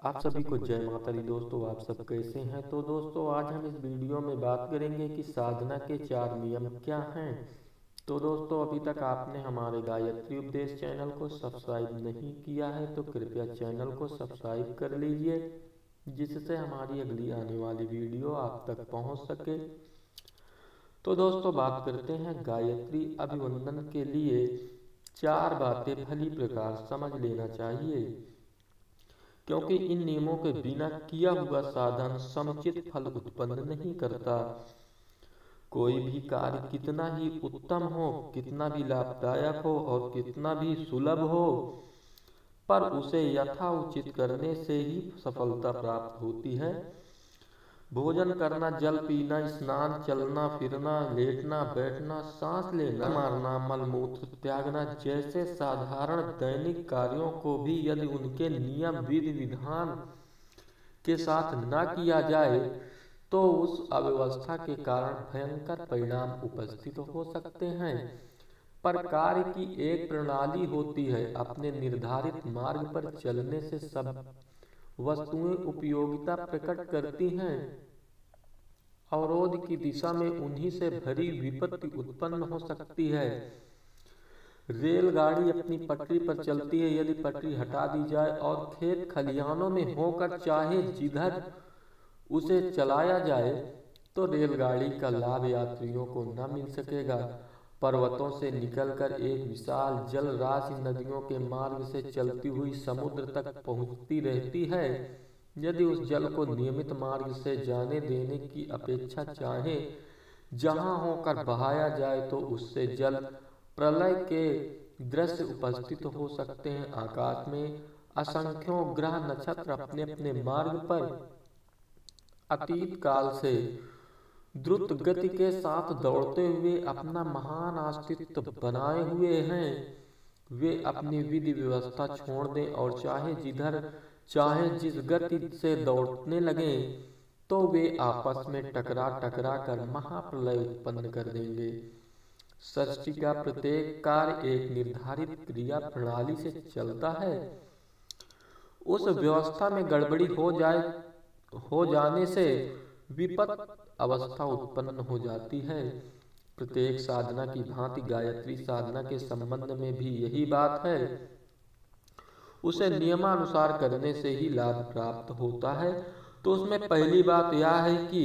आप सभी को जय माता दी दोस्तों। आप सब कैसे हैं? तो दोस्तों आज हम इस वीडियो में बात करेंगे कि साधना के 4 नियम क्या हैं। तो दोस्तों अभी तक आपने हमारे गायत्री उपदेश चैनल को सब्सक्राइब नहीं किया है तो कृपया चैनल को सब्सक्राइब कर लीजिए, जिससे हमारी अगली आने वाली वीडियो आप तक पहुंच सके। तो दोस्तों बात करते हैं गायत्री अभिवंदन के लिए 4 बातें भली प्रकार समझ लेना चाहिए, क्योंकि इन नियमों के बिना किया हुआ साधन समुचित फल उत्पन्न नहीं करता। कोई भी कार्य कितना ही उत्तम हो, कितना भी लाभदायक हो और कितना भी सुलभ हो, पर उसे यथाउचित करने से ही सफलता प्राप्त होती है। भोजन करना, जल पीना, स्नान, चलना फिरना, लेटना बैठना, सांस लेना मारना, मलमूत्र त्यागना जैसे साधारण दैनिक कार्यों को भी यदि उनके नियम विधि विधान के साथ न किया जाए तो उस अव्यवस्था के कारण भयंकर परिणाम उपस्थित हो सकते हैं। पर कार्य की एक प्रणाली होती है। अपने निर्धारित मार्ग पर चलने से सब वस्तुएं उपयोगिता प्रकट करती हैं। अवरोध की दिशा में उन्हीं से भरी विपत्ति उत्पन्न हो सकती है। रेलगाड़ी अपनी पटरी पर चलती है। यदि पटरी हटा दी जाए और खेत खलिहानों में होकर चाहे जिधर उसे चलाया जाए तो रेलगाड़ी का लाभ यात्रियों को न मिल सकेगा। पर्वतों से निकलकर एक विशाल जल राशि नदियों के मार्ग से चलती हुई समुद्र तक पहुंचती रहती है। यदि उस जल को नियमित मार्ग से जाने देने की अपेक्षा चाहे जहां होकर बहाया जाए तो उससे जल प्रलय के दृश्य उपस्थित हो सकते हैं। आकाश में असंख्यों ग्रह नक्षत्र अपने अपने मार्ग पर अतीत काल से द्रुत गति के साथ दौड़ते हुए अपना महान अस्तित्व बनाए हुए हैं। वे अपनी विधि व्यवस्था छोड़ दें और चाहे जिस गति से दौड़ने लगे तो वे आपस में टकरा टकरा कर महाप्रलय उत्पन्न कर देंगे। सृष्टि का प्रत्येक कार्य एक निर्धारित क्रिया प्रणाली से चलता है। उस व्यवस्था में गड़बड़ी हो जाने से विपत अवस्था उत्पन्न हो जाती है। प्रत्येक साधना की भांति गायत्री साधना के संबंध में भी यही बात है। उसे नियमानुसार करने से ही लाभ प्राप्त होता है। तो उसमें पहली बात यह है कि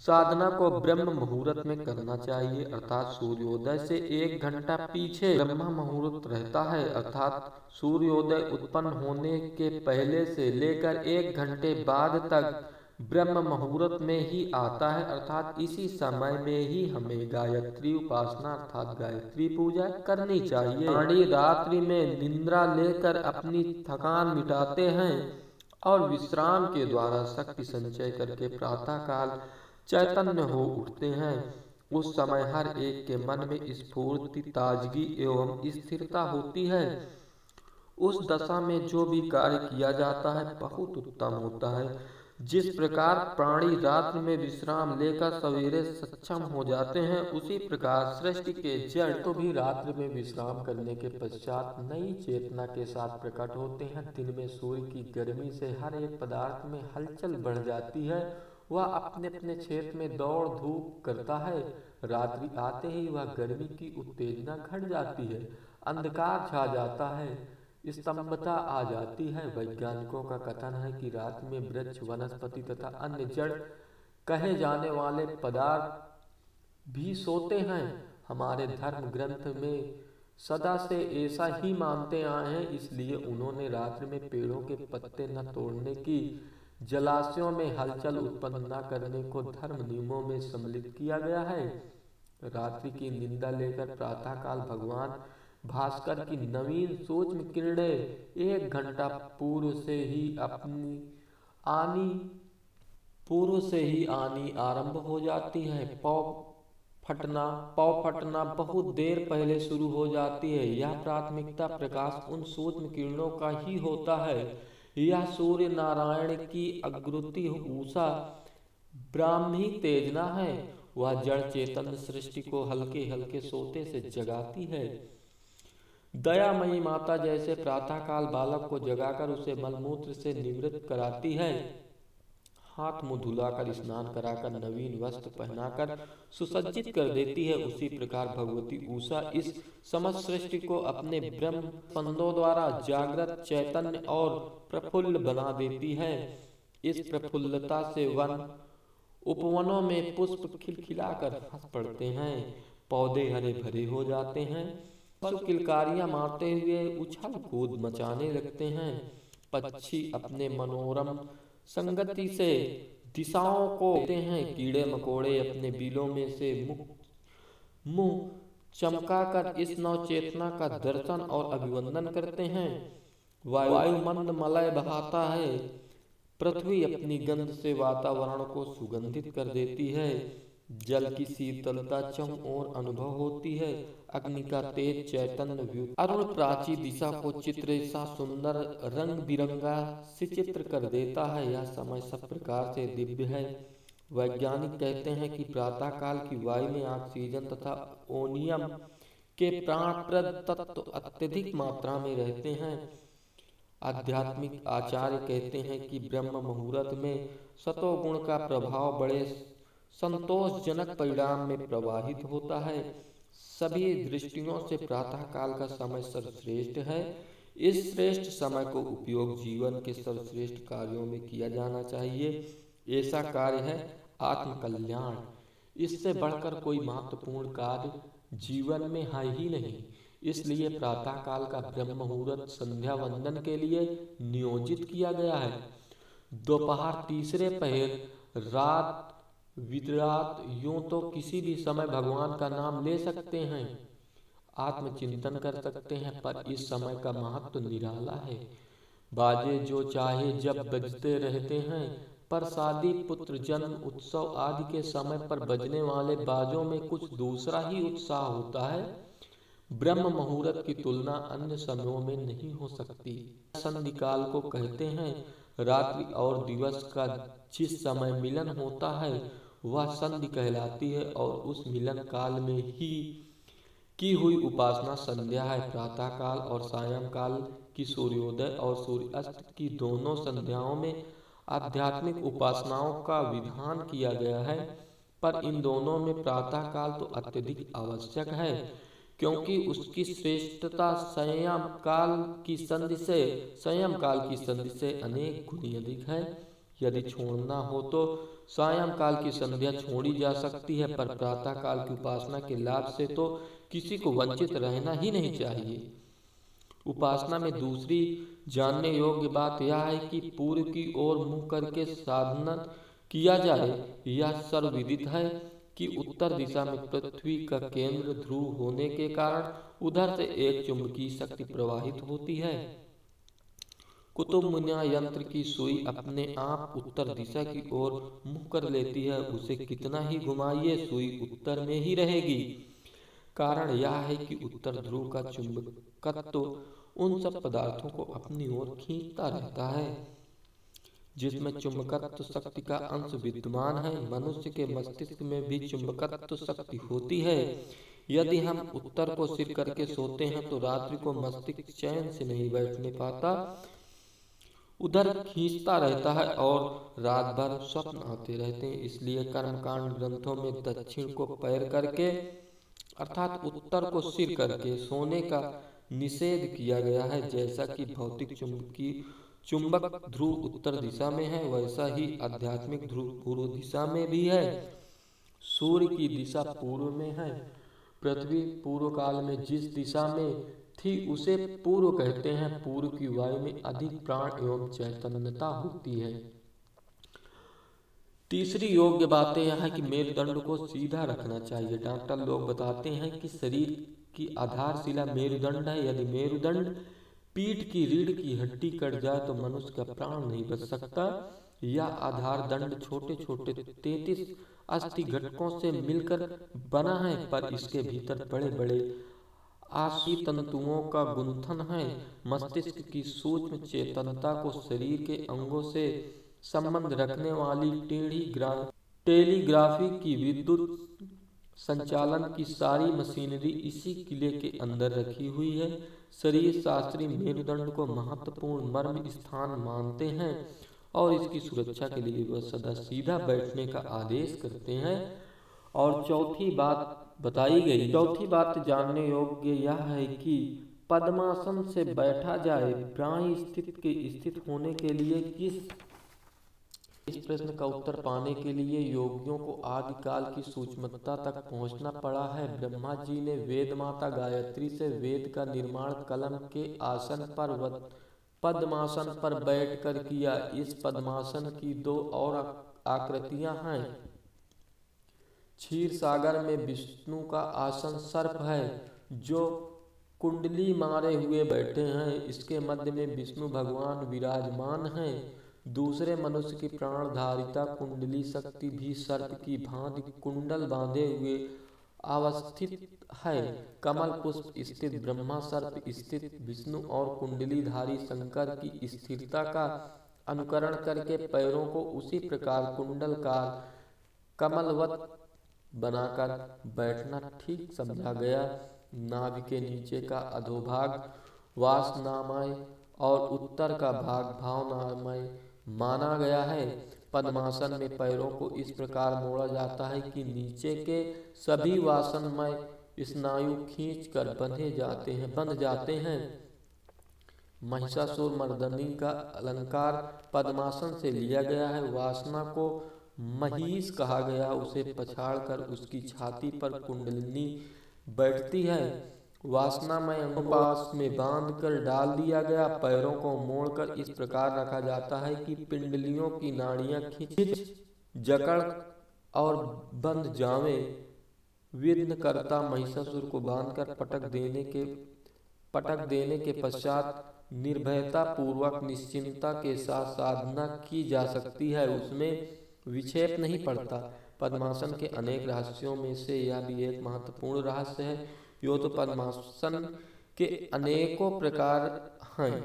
साधना को ब्रह्म मुहूर्त में करना चाहिए, अर्थात सूर्योदय से 1 घंटा पीछे ब्रह्म मुहूर्त रहता है। अर्थात सूर्योदय उत्पन्न होने के पहले से लेकर 1 घंटे बाद तक ब्रह्म मुहूर्त में ही आता है। अर्थात इसी समय में ही हमें गायत्री उपासना अर्थात गायत्री पूजा करनी चाहिए। प्राणी रात्रि में निद्रा लेकर अपनी थकान मिटाते हैं और विश्राम के द्वारा शक्ति संचय करके प्रातः काल चैतन्य हो उठते हैं। उस समय हर एक के मन में स्फूर्ति, ताजगी एवं स्थिरता होती है। उस दशा में जो भी कार्य किया जाता है बहुत उत्तम होता है। जिस प्रकार प्राणी रात्रि में विश्राम लेकर सवेरे सक्षम हो जाते हैं, उसी प्रकार सृष्टि के जड़ तो भी रात्रि में विश्राम करने के पश्चात नई चेतना के साथ प्रकट होते हैं। दिन में सूर्य की गर्मी से हर एक पदार्थ में हलचल बढ़ जाती है। वह अपने अपने क्षेत्र में दौड़ धूप करता है। रात्रि आते ही वह गर्मी की उत्तेजना घट जाती है, अंधकार छा जाता है, स्तंभता आ जाती है। वैज्ञानिकों का कथन है कि रात में वृक्ष, वनस्पति तथा अन्य जड़ कहे जाने वाले पदार्थ भी सोते हैं। हमारे धर्म ग्रंथ में सदा से ऐसा ही मानते आए हैं, इसलिए उन्होंने रात्रि में पेड़ों के पत्ते न तोड़ने की, जलाशयों में हलचल उत्पन्न न करने को धर्म नियमों में सम्मिलित किया गया है। रात्रि की निंदा लेकर प्रातःकाल भगवान भास्कर की नवीन सूक्ष्म किरणें 1 घंटा पूर्व से ही आनी आरंभ हो जाती हैं। पौ फटना बहुत देर पहले शुरू हो जाती है। यह प्राथमिकता प्रकाश उन सूक्ष्म किरणों का ही होता है। यह सूर्य नारायण की अग्रुति उषा ब्राह्मी तेजना है। वह जड़ चेतन सृष्टि को हल्के हल्के सोते से जगाती है। दयामयी माता जैसे प्रातःकाल बालक को जगाकर उसे मलमूत्र से निवृत्त कराती है, हाथ मुंह धुलाकर स्नान कराकर नवीन वस्त्र पहनाकर सुसज्जित कर देती है, उसी प्रकार भगवती उषा इस समस्त सृष्टि को अपने ब्रह्म स्पंदों द्वारा जागृत, चैतन्य और प्रफुल्ल बना देती है। इस प्रफुल्लता से वन उपवनों में पुष्प खिलखिलाकर हंस पड़ते हैं, पौधे हरे भरे हो जाते हैं, पशु किलकारियां मारते हुए उछल कूद मचाने लगते हैं, पक्षी अपने मनोरम संगति से दिशाओं को देते हैं, कीड़े मकोड़े अपने बिलों में से मुंह चमकाकर इस नवचेतना का दर्शन और अभिवंदन करते हैं। वायुमंद मलय बहाता है, पृथ्वी अपनी गंध से वातावरण को सुगंधित कर देती है, जल की शीतलता चम और अनुभव होती है, अग्नि का तेज चैतन्य अरुण प्राची दिशा को चित्र सा सुंदर रंग बिरंगा चित्र कर देता है। यह समय सब प्रकार से दिव्य है। वैज्ञानिक कहते हैं कि प्रातः काल की वायु में ऑक्सीजन तथा ओनियम के प्राणप्रद तत्व अत्यधिक मात्रा में रहते हैं। आध्यात्मिक आचार्य कहते हैं कि ब्रह्म मुहूर्त में सतोगुण का प्रभाव बड़े संतोषजनक परिणाम में प्रवाहित होता है। सभी दृष्टियों से प्रातः काल का समय सर्वश्रेष्ठ है। इस श्रेष्ठ समय को उपयोग जीवन के सर्वश्रेष्ठ कार्यों में किया जाना चाहिए। ऐसा कार्य है आत्म कल्याण। इससे बढ़कर कोई महत्वपूर्ण कार्य जीवन में है ही नहीं। इसलिए प्रातः काल का ब्रह्म मुहूर्त संध्या वंदन के लिए नियोजित किया गया है। दोपहर, तीसरे पहर, रात, विरात, यूं तो किसी भी समय भगवान का नाम ले सकते हैं, आत्मचिंतन कर सकते हैं, पर इस समय का महत्व निराला है। बाजे जो चाहे जब बजते रहते हैं, पर शादी, पुत्र जन्म, उत्सव आदि के समय पर बजने वाले बाजों में कुछ दूसरा ही उत्साह होता है। ब्रह्म मुहूर्त की तुलना अन्य समयों में नहीं हो सकती। संधि काल को कहते हैं। रात्रि और दिवस का जिस समय मिलन होता है वह संधि कहलाती है, और उस मिलन काल में ही की हुई उपासना संध्या है। प्रातः काल और सायं काल की सूर्योदय और सूर्यास्त की दोनों संध्याओं में आध्यात्मिक उपासनाओं का विधान किया गया है, पर इन दोनों में प्रातः काल तो अत्यधिक आवश्यक है, क्योंकि उसकी श्रेष्ठता संयम काल की संधि से अनेक गुनी अधिक है। यदि छोड़ना हो तो सायंकाल की संध्या छोड़ी जा सकती है, पर प्रातः काल की उपासना के लाभ से तो किसी को वंचित रहना ही नहीं चाहिए। उपासना में दूसरी जानने योग्य बात यह है कि पूर्व की ओर मुंह करके साधना किया जाए। यह सर्वविदित है कि उत्तर दिशा में पृथ्वी का केंद्र ध्रुव होने के कारण उधर से एक चुंबकीय शक्ति प्रवाहित होती है। कुतुब मुनिया यंत्र की सुई अपने आप उत्तर दिशा की ओर मुंह कर लेती है, उसे कितना ही घुमाइए सुई उत्तर में ही रहेगी। कारण यह है कि उत्तर ध्रुव का चुंबकत्व उन सब पदार्थों को अपनी ओर खींचता रहता है जिसमें चुंबकत्व शक्ति का अंश विद्यमान है। मनुष्य के मस्तिष्क में भी चुंबकत्व शक्ति होती है। यदि हम उत्तर को सिर करके सोते हैं तो रात्रि को मस्तिष्क चैन से नहीं बैठने पाता, उधर खींचता रहता है और रात भर स्वप्न आते रहते हैं। इसलिए कर्मकांड ग्रंथों में दक्षिण को पैर करके अर्थात उत्तर को सिर करके सोने का निषेध किया गया है। जैसा कि भौतिक चुंबक ध्रुव उत्तर दिशा में है, वैसा ही आध्यात्मिक ध्रुव पूर्व दिशा में भी है। सूर्य की दिशा पूर्व में है। पृथ्वी पूर्व काल में जिस दिशा में थी उसे पूर्व कहते हैं। पूर्व की वायु में अधिक प्राण एवं चैतन्यता होती है। तीसरी योग्य बातें यह है कि मेरुदंड को सीधा रखना चाहिए। डॉक्टर लोग बताते हैं कि शरीर की आधारशिला मेरुदंड है। यदि मेरुदंड पीठ की रीढ़ की हड्डी कट जाए तो मनुष्य का प्राण नहीं बच सकता। यह आधार दंड छोटे छोटे 33 अस्थि घटकों से मिलकर बना है, पर इसके भीतर बड़े बड़े आशी तंतुओं का गुंथन है। मस्तिष्क की सूक्ष्म चेतनता को शरीर के अंगों से संबंध रखने वाली टेलीग्राफी की विद्युत संचालन की सारी मशीनरी इसी किले के अंदर रखी हुई है। शरीर शास्त्री मेरुदंड को महत्वपूर्ण मर्म स्थान मानते हैं और इसकी सुरक्षा के लिए वह सदा सीधा बैठने का आदेश करते हैं। और चौथी बात चौथी बात जानने योग्य यह है कि पद्मासन से बैठा जाए प्राणी स्थित होने के लिए इस प्रश्न का उत्तर पाने के लिए योगियों को आदिकाल की सूक्ष्मता तक पहुंचना पड़ा है। ब्रह्मा जी ने वेद माता गायत्री से वेद का निर्माण कलम के आसन पर पद्मासन पर बैठकर किया। इस पद्मासन की दो और आकृतियां हैं। क्षीर सागर में विष्णु का आसन सर्प है जो कुंडली मारे हुए बैठे हैं। इसके मध्य में विष्णु भगवान विराजमान हैं। दूसरे मनुष्य की प्राणधारिता कुंडली शक्ति भी सर्प की भांति कुंडल बांधे हुए अवस्थित है। कमल पुष्प स्थित ब्रह्मा, सर्प स्थित विष्णु और कुंडलीधारी शंकर की स्थिरता का अनुकरण करके पैरों को उसी प्रकार कुंडलकार कमलवत बनाकर बैठना ठीक समझा गया। नाभि के नीचे का अधोभाग वासनामय और उत्तर का भाग भावनामय माना गया है। पद्मासन में पैरों को इस प्रकार मोड़ा जाता है कि नीचे के सभी वासनमय स्नायु खींचकर बंध जाते हैं। महिषासुर मर्दनी का अलंकार पद्मासन से लिया गया है। वासना को महिष कहा गया। उसे पछाड़कर उसकी छाती पर कुंडलिनी बैठती है। वासनामय अंगोपास में बांधकर डाल दिया गया। पैरों को मोड़कर इस प्रकार रखा जाता है कि पिंडलियों की नाड़ियां खिंच जकड़ और बंध जावें। विघ्नकर्ता महिषासुर को बांधकर पटक देने के पश्चात निर्भयता पूर्वक निश्चिंतता के साथ साधना की जा सकती है। उसमें विक्षेप नहीं पड़ता। पद्मासन के अनेक रहस्यों में से यह भी एक महत्वपूर्ण रहस्य है। यो तो पद्मासन के अनेकों प्रकार हैं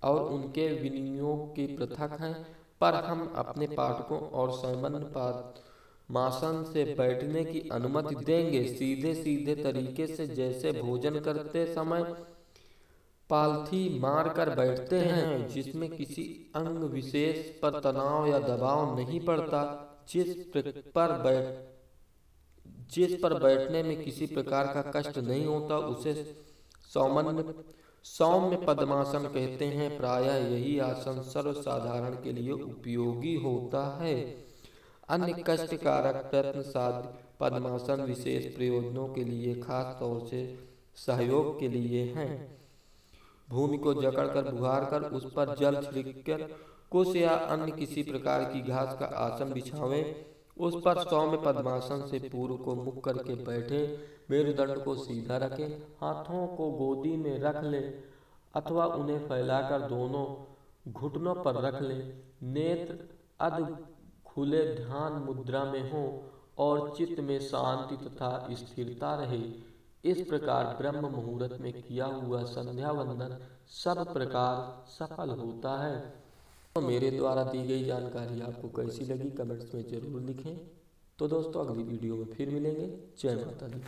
और उनके विनियोग की पृथक हैं, पर हम अपने पाठकों और सामान्य पद्मासन से बैठने की अनुमति देंगे। सीधे तरीके से जैसे भोजन करते समय पालथी मार कर बैठते हैं, जिसमें किसी अंग विशेष पर तनाव या दबाव नहीं पड़ता, जिस पर बैठने में किसी प्रकार का कष्ट नहीं होता, उसे सौम्य पद्मासन कहते हैं। प्रायः यही आसन सर्वसाधारण के लिए उपयोगी होता है। अन्य कष्टकारक प्रयत्न साध्य पद्मासन विशेष प्रयोजनों के लिए खास तौर से सहयोग के लिए हैं। भूमि को जकड़कर बुहार कर उस पर जल छिड़ककर कुश या अन्य किसी प्रकार की घास का आसन बिछावें। उस पर सौम्य पद्मासन से पूर्व को मुख करके बैठे। मेरुदंड को सीधा रखें। हाथों को गोदी में रख लें अथवा उन्हें फैलाकर दोनों घुटनों पर रख लें। नेत्र अध खुले ध्यान मुद्रा में हो और चित्त में शांति तथा स्थिरता रहे। इस प्रकार ब्रह्म मुहूर्त में किया हुआ संध्या वंदन सब प्रकार सफल होता है। तो मेरे द्वारा दी गई जानकारी आपको कैसी लगी कमेंट्स में जरूर लिखें। तो दोस्तों अगली वीडियो में फिर मिलेंगे। जय माता दी।